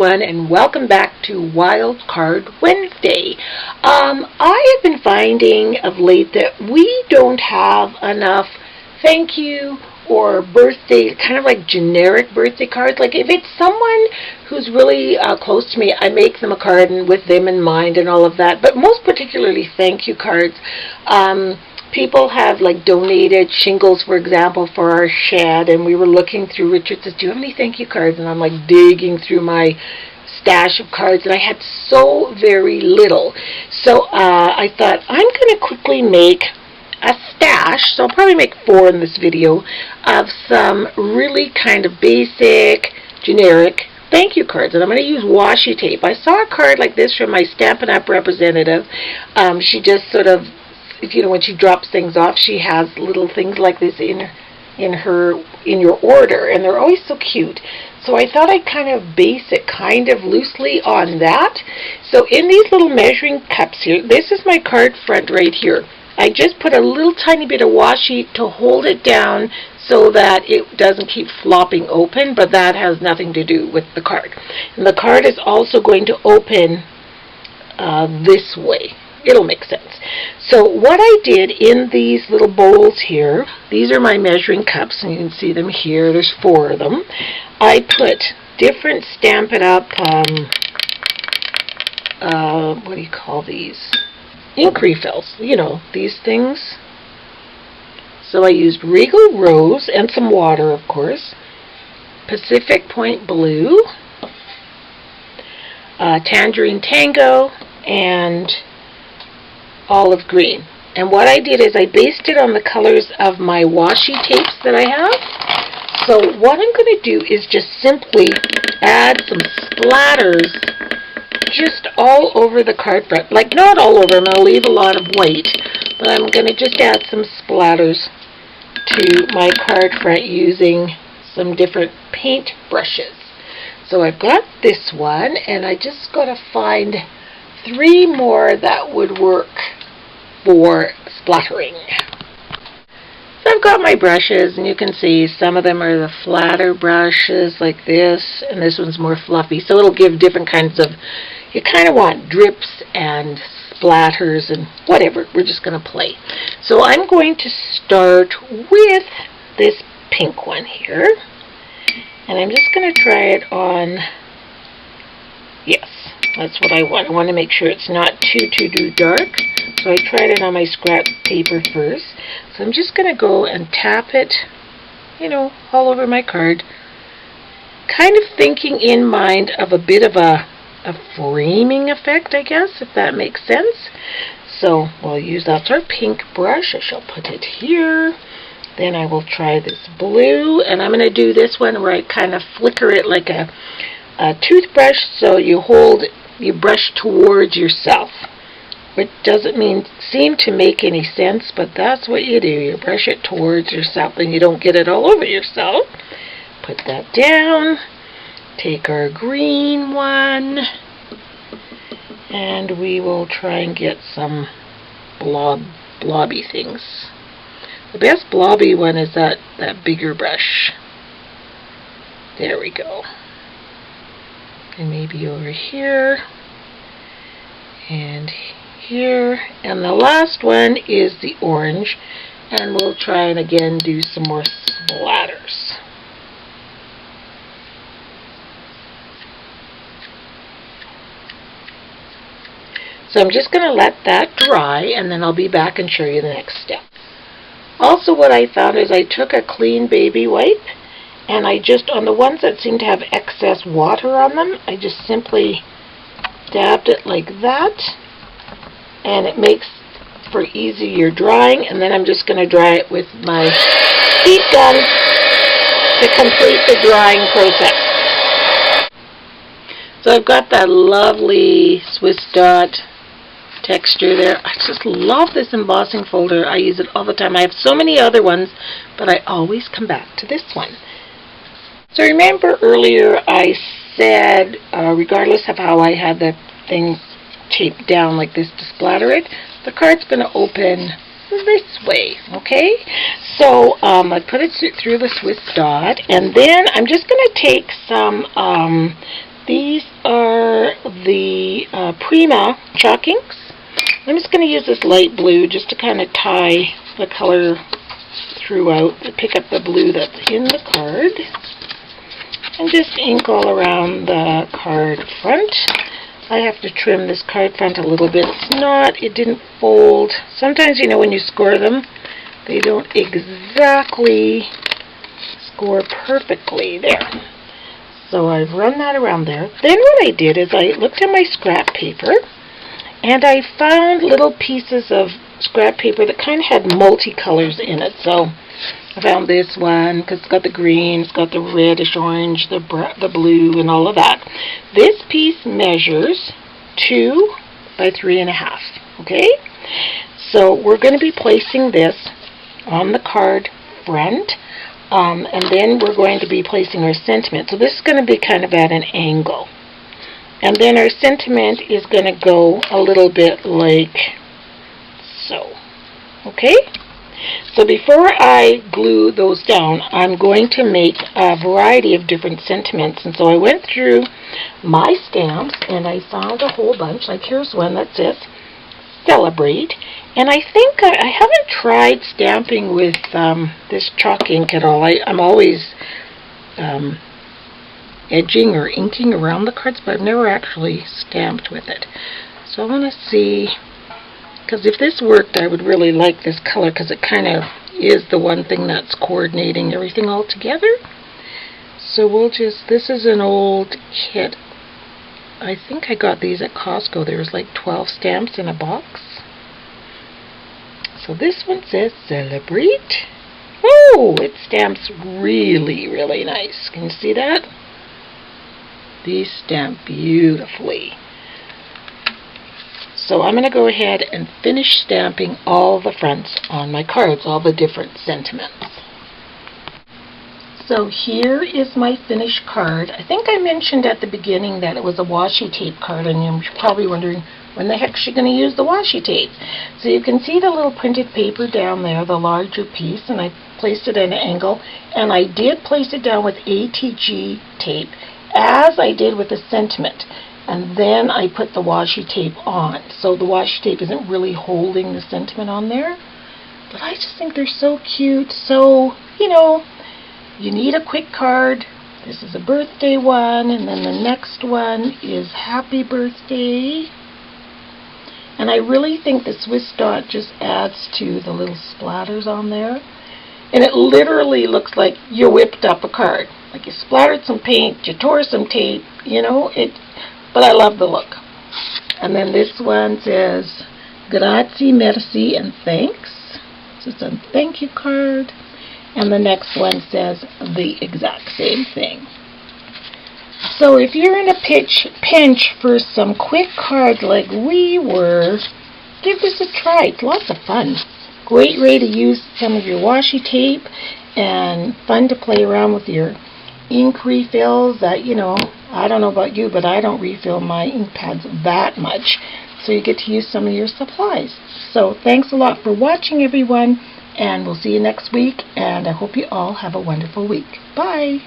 everyone, and welcome back to Wild Card Wednesday. I have been finding of late that we don't have enough thank you or birthday, kind of like generic birthday cards. Like if it's someone who's really close to me, I make them a card and with them in mind and all of that. But most particularly thank you cards. People have like donated shingles, for example, for our shed, and we were looking through. Richard says, do you have any thank you cards? And I'm like digging through my stash of cards, and I had so very little. So I thought I'm going to quickly make a stash, so I'll probably make 4 in this video, of some really kind of basic, generic thank you cards. And I'm going to use washi tape. I saw a card like this from my Stampin' Up! Representative. She just sort of, you know, when she drops things off, she has little things like this in your order, and they're always so cute. So I thought I'd kind of base it kind of loosely on that. So in these little measuring cups here, this is my card front right here. I just put a little tiny bit of washi to hold it down so that it doesn't keep flopping open, but that has nothing to do with the card. And the card is also going to open this way. It'll make sense. So what I did in these little bowls here, these are my measuring cups, and you can see them here. There's 4 of them. I put different Stampin' Up! What do you call these? Ink refills. You know, these things. So I used Regal Rose and some water, of course. Pacific Point Blue. Tangerine Tango. And olive green. And what I did is I based it on the colors of my washi tapes that I have. So what I'm going to do is just simply add some splatters just all over the card front. Like not all over, I'm going to leave a lot of white, but I'm going to just add some splatters to my card front using some different paint brushes. So I've got this one, and I just got to find 3 more that would work for splattering. So I've got my brushes, and you can see some of them are the flatter brushes like this, and this one's more fluffy, so it'll give different kinds of, you kind of want drips and splatters and whatever. We're just going to play. So I'm going to start with this pink one here, and I'm just going to try it on, yes, that's what I want. I want to make sure it's not too dark. So I tried it on my scrap paper first. So I'm just going to go and tap it, you know, all over my card. Kind of thinking in mind of a bit of a framing effect, I guess, if that makes sense. So we'll use, that's our pink brush. I shall put it here. Then I will try this blue. And I'm going to do this one where I kind of flicker it like a toothbrush. So you brush towards yourself. Which doesn't seem to make any sense, but that's what you do. You brush it towards yourself and you don't get it all over yourself. Put that down. Take our green one. And we will try and get some blobby things. The best blobby one is that bigger brush. There we go. And maybe over here. And here, and the last one is the orange, and we'll try and again do some more splatters. So I'm just going to let that dry, and then I'll be back and show you the next step. Also, what I found is I took a clean baby wipe, and I just, on the ones that seem to have excess water on them, I just simply dabbed it like that. And it makes for easier drying, and then I'm just going to dry it with my heat gun to complete the drying process. So I've got that lovely Swiss dot texture there. I just love this embossing folder. I use it all the time. I have so many other ones, but I always come back to this one. So remember earlier I said, regardless of how I had the thing taped down like this to splatter it, the card's going to open this way, okay? So I put it through the Swiss dot, and then I'm just going to take some these are the Prima chalk inks. I'm just going to use this light blue just to kind of tie the color throughout, to pick up the blue that's in the card, and just ink all around the card front. I have to trim this card front a little bit. It didn't fold. Sometimes, you know, when you score them, they don't exactly score perfectly there. So I've run that around there. Then what I did is I looked at my scrap paper, and I found little pieces of scrap paper that kind of had multicolors in it. So I found this one because it's got the green, it's got the reddish orange, the blue, and all of that. This piece measures 2 by 3.5. Okay? So we're going to be placing this on the card front, and then we're going to be placing our sentiment. So this is going to be kind of at an angle. And then our sentiment is going to go a little bit like so. Okay? So before I glue those down, I'm going to make a variety of different sentiments. And so I went through my stamps and I found a whole bunch. Like here's one that says Celebrate. And I think I haven't tried stamping with this chalk ink at all. I'm always edging or inking around the cards, but I've never actually stamped with it. So I want to see, because if this worked, I would really like this color, because it kind of is the one thing that's coordinating everything all together. So we'll just, this is an old kit. I think I got these at Costco. There's like 12 stamps in a box. So this one says Celebrate. Oh, it stamps really, really nice. Can you see that? These stamp beautifully. So I'm going to go ahead and finish stamping all the fronts on my cards, all the different sentiments. So here is my finished card. I think I mentioned at the beginning that it was a washi tape card, and you're probably wondering, when the heck is she going to use the washi tape? So you can see the little printed paper down there, the larger piece, and I placed it at an angle, and I did place it down with ATG tape, as I did with the sentiment. And then I put the washi tape on. So the washi tape isn't really holding the sentiment on there. But I just think they're so cute. So, you know, you need a quick card. This is a birthday one. And then the next one is Happy Birthday. And I really think the Swiss dot just adds to the little splatters on there. And it literally looks like you whipped up a card. Like you splattered some paint, you tore some tape, you know, but I love the look. And then this one says, Grazie, merci, and thanks. So it's a thank you card. And the next one says the exact same thing. So if you're in a pinch for some quick cards like we were, give this a try. It's lots of fun. Great way to use some of your washi tape, and fun to play around with your ink refills. That, you know, I don't know about you, but I don't refill my ink pads that much. So you get to use some of your supplies. So thanks a lot for watching, everyone, and we'll see you next week, and I hope you all have a wonderful week. Bye!